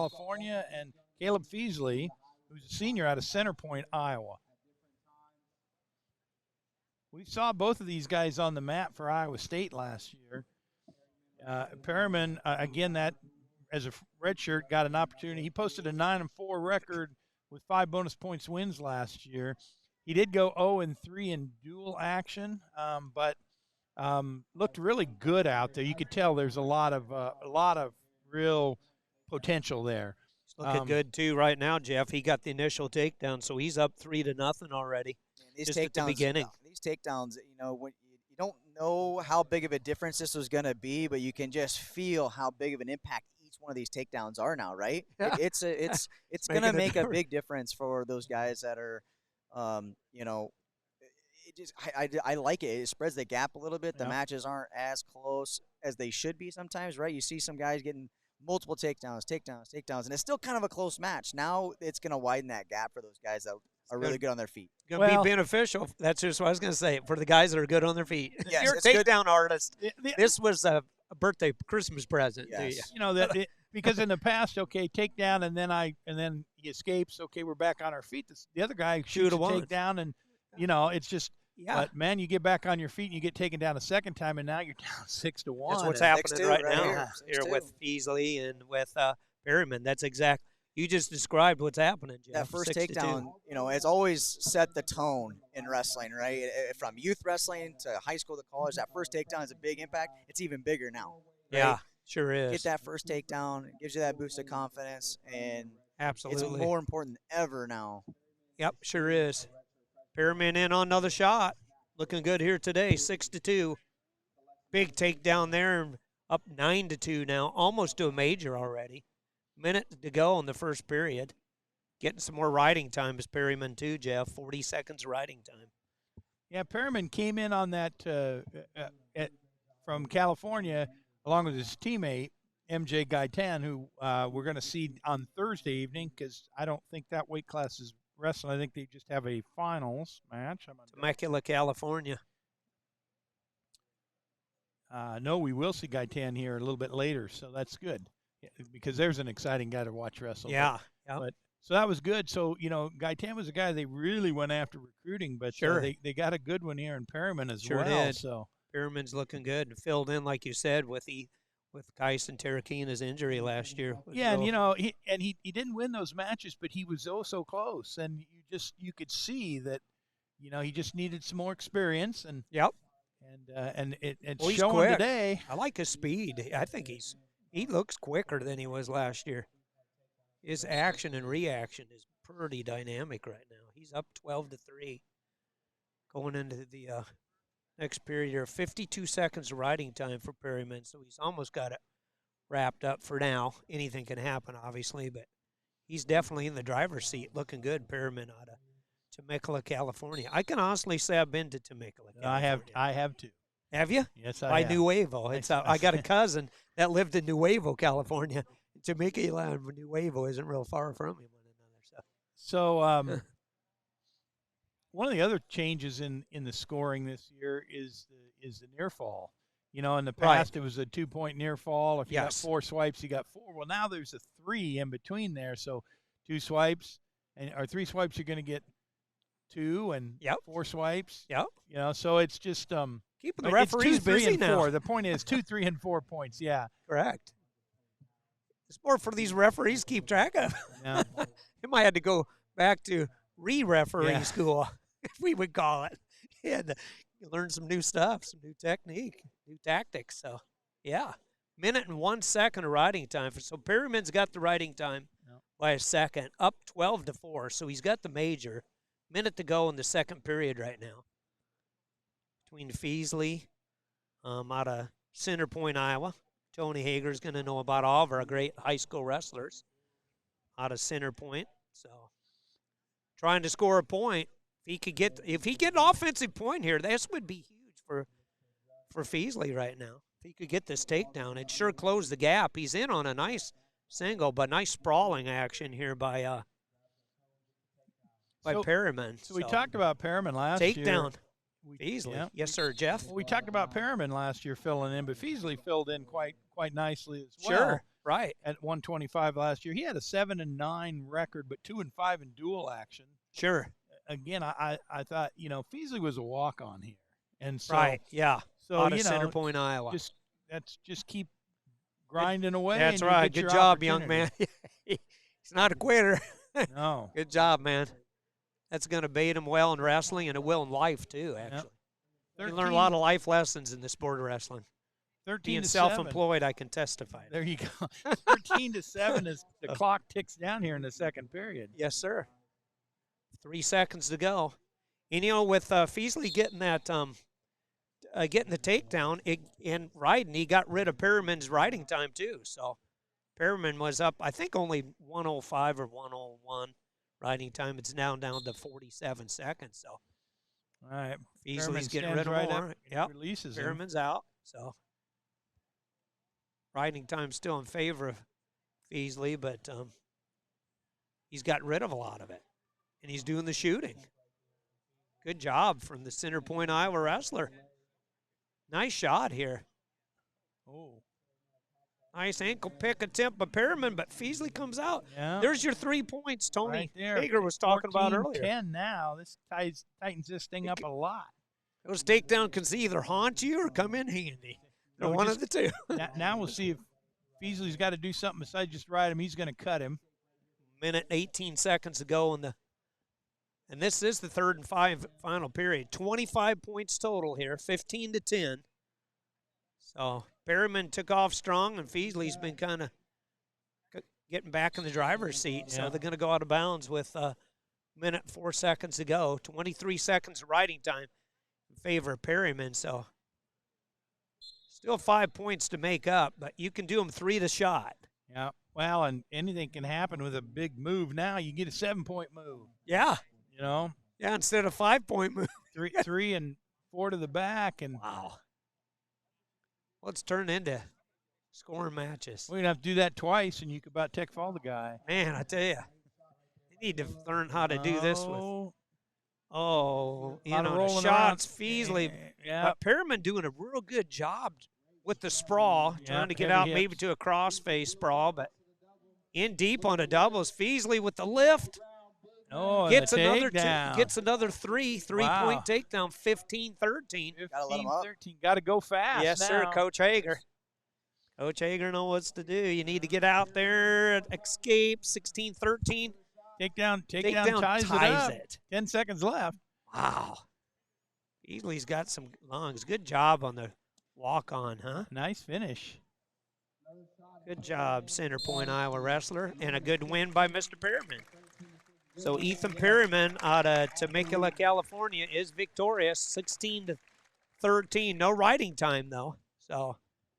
California, and Caleb Fuessley, who's a senior out of Center Point, Iowa. We saw both of these guys on the map for Iowa State last year. Perryman, again, that as a redshirt, got an opportunity. He posted a 9-4 record with 5 bonus points wins last year. He did go 0-3 in dual action, but looked really good out there. You could tell there's a lot of real potential there. He's looking good too right now, Jeff. He got the initial takedown, so he's up 3-0 already. Just at the beginning. These takedowns, when you don't know how big of a difference this was going to be, but you can just feel how big of an impact each one of these takedowns are now, right? Yeah. It's going to make a big difference for those guys that are, I like it. It spreads the gap a little bit. Yeah. The matches aren't as close as they should be sometimes, right? You see some guys getting multiple takedowns, and it's still kind of a close match. Now it's going to widen that gap for those guys that are really good on their feet. Going to be beneficial. That's just what I was going to say. For the guys that are good on their feet. Yes, you're a takedown artist. This was a birthday Christmas present. Yes. Because in the past, okay, takedown, and then he escapes. Okay, we're back on our feet. The other guy shoots a takedown, and it's just. Yeah. But man, you get back on your feet and you get taken down a second time, and now you're down 6-1. That's what's happening right now here with Fuessley and with Perryman. That's exact. You just described what's happening, Jeff. That first takedown, it's always set the tone in wrestling, right? From youth wrestling to high school to college, that first takedown is a big impact. It's even bigger now. Right? Yeah, sure is. Get that first takedown. It gives you that boost of confidence, and absolutely, it's more important than ever now. Yep, sure is. Perryman in on another shot. Looking good here today, 6-2. Big takedown there, up 9-2 now, almost to a major already. Minute to go in the first period. Getting some more riding time is Perryman too, Jeff. 40 seconds riding time. Yeah, Perryman came in on that from California along with his teammate, MJ Gaitan, who we're going to see on Thursday evening because I don't think that weight class is wrestling. I think they just have a finals match. Temecula, California. No, we will see Gaitan here a little bit later, so that's good because there's an exciting guy to watch wrestle. Yeah. But so that was good. So, Gaitan was a guy they really went after recruiting, but sure. They got a good one here in Perryman as sure well. Did. So Perryman's looking good and filled in, like you said, with Kyson Terakina's injury last year. Yeah, and he didn't win those matches, but he was so close, and you could see that, he just needed some more experience, and yep, and it's showing today. I like his speed. I think he looks quicker than he was last year. His action and reaction is pretty dynamic right now. He's up 12-3, going into the next period here. 52 seconds of riding time for Perryman, so he's almost got it wrapped up for now. Anything can happen, obviously, but he's definitely in the driver's seat, looking good. Perryman out of Temecula, California. I can honestly say I've been to Temecula, California. I have too. Have you? Yes, I have. By Nuevo. I got a cousin that lived in Nuevo, California. Temecula and Nuevo isn't real far from one another. So one of the other changes in the scoring this year is the near fall. In the past it was a 2-point near fall. If you got 4 swipes, you got 4. Well, now there's a 3 in between there. So 2 swipes or 3 swipes, you're going to get 2, and 4 swipes. Yep. So it's just keeping the referees 2, 3, busy and now. 4. The point is 2, 3, and 4 points. Yeah. Correct. It's more for these referees keep track of. Yeah. You might have to go back to re-referee school, if we would call it. You learn some new stuff, some new technique, new tactics. So, yeah. Minute and 1 second of riding time. So Perryman's got the riding time by a second, up 12-4. So he's got the major. Minute to go in the second period right now. Between Fuessley out of Center Point, Iowa. Tony Hager's going to know about all of our great high school wrestlers out of Center Point. So trying to score a point. If he get an offensive point here, this would be huge for Fuessley right now. If he could get this takedown, it'd sure close the gap. He's in on a nice single, but nice sprawling action here by Perryman. So we talked about Perryman last year. Takedown. Fuessley. Yes, sir, Jeff. Well, we talked about Perryman last year filling in, but Fuessley filled in quite nicely as well. Sure, Right. at 125 last year. He had a 7-9 record, but 2-5 in dual action. Sure. Again, I thought, Fuessley was a walk-on here. And so, Right, yeah. So, Out of Center Point, Iowa. Just keep grinding away. That's and right. Good job, young man. opportunity. He's not a quitter. No. Good job, man. That's going to bait him well in wrestling, and it will in life, too, actually. You learn a lot of life lessons in the sport of wrestling. 13 Being to self-employed, I can testify. There you go. 13-7 as the clock ticks down here in the second period. Yes, sir. 3 seconds to go. And, with Fuessley getting that getting the takedown and riding, he got rid of Perryman's riding time, too. So Perryman was up, I think, only 105 or 101 riding time. It's now down to 47 seconds. So, all right. Fuessley's getting rid of more. Yep. Releases Perryman's out. So, riding time still in favor of Fuessley, but he's got rid of a lot of it. And he's doing the shooting. Good job from the Center Point, Iowa wrestler. Nice shot here. Oh. Nice ankle pick attempt by Perryman, but Fuessley comes out. Yeah. There's your 3 points Tony Right there. Hager was talking about earlier. 10 now. This tightens this thing up a lot. Those takedown can either haunt you or come in handy. No, one of the two. Now we'll see if Fuessley's got to do something besides just ride him. He's going to cut him. Minute and 18 seconds to go and this is the third and final period. 25 points total here, 15-10. So Perryman took off strong, and Fuessley's been kind of getting back in the driver's seat. Yeah. So they're going to go out of bounds with a minute and 4 seconds to go. 23 seconds of riding time in favor of Perryman. So still 5 points to make up, but you can do them 3 to shot. Yeah. Well, and anything can happen with a big move. Now you get a 7-point move. Yeah. Yeah, instead of 5-point move. 3 and 4 to the back. And wow. Well, it's turned into scoring matches. we're going to have to do that twice, and you could about tech fall the guy. Man, I tell you, you need to learn how to do this with, the shots, Fuessley. Yeah. But Perryman doing a real good job with the sprawl, trying to get out maybe to a crossface sprawl, but in deep on a doubles. Fuessley with the lift. Oh, gets the another takedown. gets another three-point takedown, 15-13. Gotta let him up. 15-13. Got to go fast. Yes, now. sir, Coach Hager. Coach Hager knows what to do. You need to get out there, escape, 16-13. Takedown ties it up. 10 seconds left. Wow. Fuessley's got some lungs. Good job on the walk-on, huh? Nice finish. Good job, Center Point, Iowa wrestler, and a good win by Mr. Perryman. So Ethan Perryman out of Temecula, California is victorious, 16-13. No riding time, though. So